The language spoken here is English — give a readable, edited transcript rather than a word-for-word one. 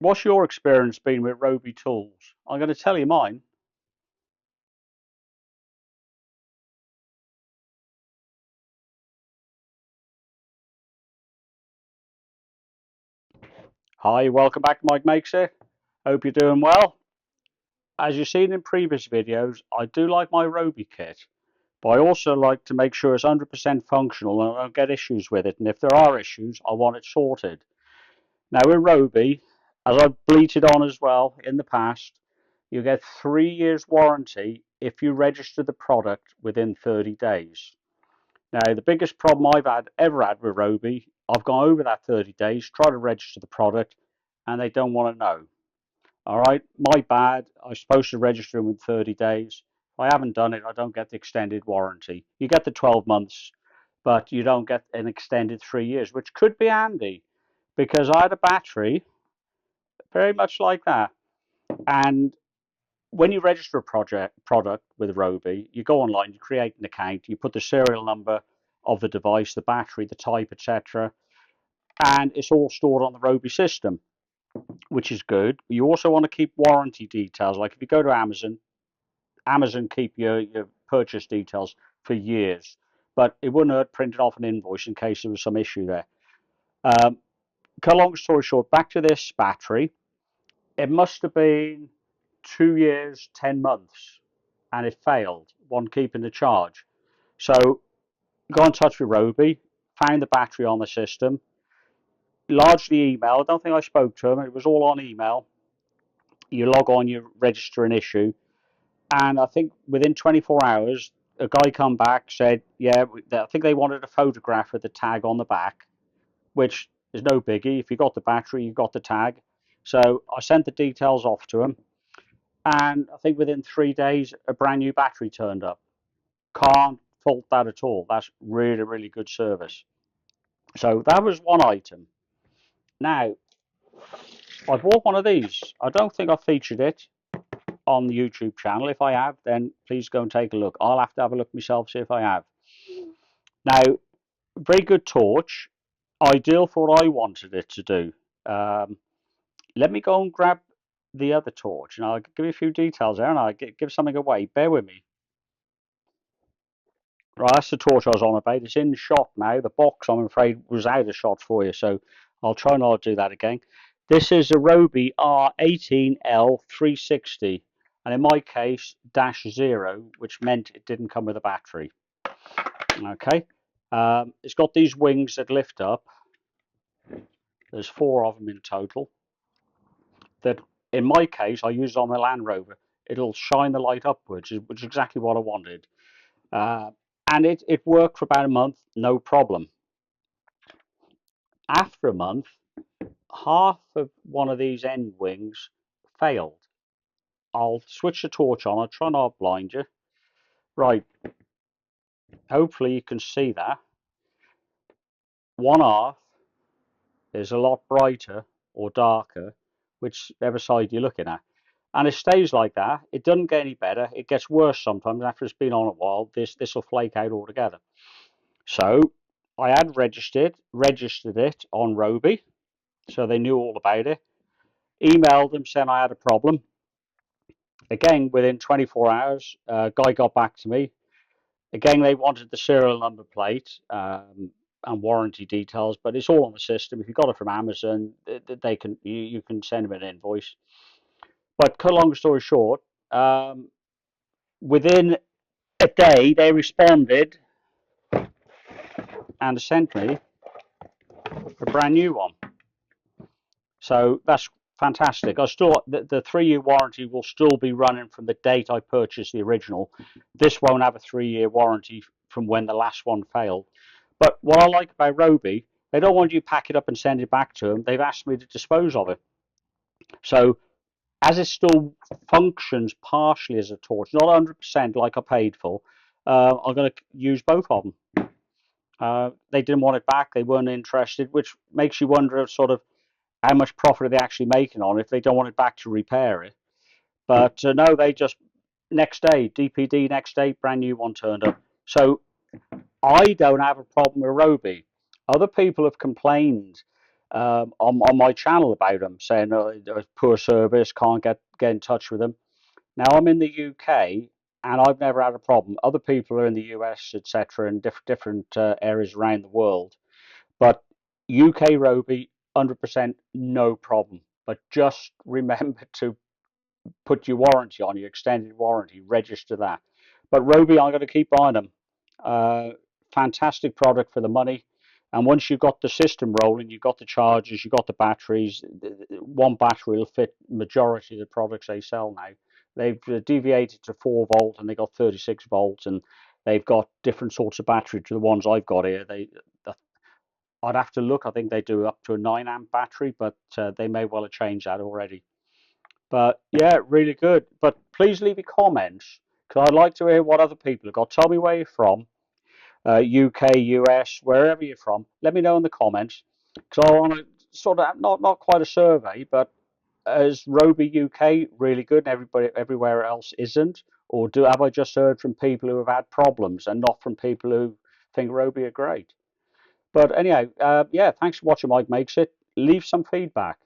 What's your experience been with Ryobi tools? I'm going to tell you mine. Hi, welcome back to Mike Makes It. Hope you're doing well. As you've seen in previous videos, I do like my Ryobi kit, but I also like to make sure it's 100% functional and I don't get issues with it. And if there are issues, I want it sorted. Now, with Ryobi, as I've bleated on as well in the past, you get 3 years warranty if you register the product within 30 days. Now, the biggest problem ever had with Ryobi, I've gone over that 30 days, tried to register the product, and they don't want to know. All right, my bad. I was supposed to register them in 30 days. If I haven't done it, I don't get the extended warranty. You get the 12 months, but you don't get an extended 3 years, which could be handy because I had a battery very much like that. And when you register a product with Ryobi, you go online, you create an account, you put the serial number of the device, the battery, the type, etc., and it's all stored on the Ryobi system, which is good. You also want to keep warranty details. Like if you go to Amazon, Amazon keep your purchase details for years, but it wouldn't hurt printing off an invoice in case there was some issue there. Cut a long story short, back to this battery. It must have been 2 years, 10 months, and it failed, one keeping the charge. So got in touch with Ryobi, found the battery on the system, largely email. I don't think I spoke to him. It was all on email. You log on, you register an issue, and I think within 24 hours, a guy come back said, "Yeah, I think they wanted a photograph of the tag on the back, which is no biggie. If you got the battery, you got the tag." So I sent the details off to him, and I think within 3 days, a brand new battery turned up. Can't fault that at all. That's really, really good service. So that was one item. Now, I bought one of these. I don't think I featured it on the YouTube channel. If I have, then please go and take a look. I'll have to have a look myself, see if I have. Now, very good torch. Ideal for what I wanted it to do. Um, Let me go and grab the other torch and I'll give you a few details there and I'll give something away. Bear with me. Right, that's the torch I was on about. It's in shot now. The box, I'm afraid, was out of shot for you, so I'll try not to do that again. This is a Ryobi R18L360, and in my case, -0, which meant it didn't come with a battery. Okay, it's got these wings that lift up. There's 4 of them in total. That, in my case, I use it on the Land Rover. It'll shine the light upwards, which is exactly what I wanted. Uh, and it worked for about a month, no problem. After a month, half of one of these end wings failed. I'll switch the torch on. I'll try not to blind you. Right, hopefully you can see that. One half is a lot brighter or darker, whichever side you're looking at. And it stays like that. It doesn't get any better. It gets worse sometimes. After it's been on a while, this will flake out altogether. So I had registered it on Ryobi, so they knew all about it. Emailed them saying I had a problem. Again, within 24 hours, guy got back to me. Again, they wanted the serial number plate and warranty details, but it's all on the system. If you got it from Amazon, you can send them an invoice. But cut a long story short, within a day they responded and sent me a brand new one. So that's fantastic. The 3 year warranty will still be running from the date I purchased the original. This won't have a 3 year warranty from when the last one failed. But what I like about Ryobi, they don't want you to pack it up and send it back to them. They've asked me to dispose of it. So as it still functions partially as a torch, not 100% like I paid for, I'm going to use both of them. They didn't want it back. They weren't interested, which makes you wonder sort of how much profit are they actually making on it if they don't want it back to repair it. But no, they just next day, DPD next day, brand new one turned up. So I don't have a problem with Ryobi. Other people have complained on my channel about them, saying poor service, can't get in touch with them. Now I'm in the UK and I've never had a problem. Other people are in the US, etc., and different areas around the world. But UK Ryobi, 100% no problem. But just remember to put your warranty on, your extended warranty, register that. But Ryobi, I'm going to keep buying them. Uh, Fantastic product for the money. And once you've got the system rolling, you've got the chargers, you've got the batteries. One battery will fit majority of the products they sell now. They've deviated to 4 volt and they got 36 volts, and they've got different sorts of battery to the ones I've got here. I'd have to look. I think they do up to a 9 amp battery, but they may well have changed that already. But yeah, really good. But please leave your comments because I'd like to hear what other people have got. Tell me where you're from, UK, US, wherever you're from. Let me know in the comments because I want to sort of not quite a survey, but is Ryobi UK really good and everybody everywhere else isn't? Or do have I just heard from people who have had problems and not from people who think Ryobi are great? But anyhow, yeah, thanks for watching. Mike Makes It. Leave some feedback.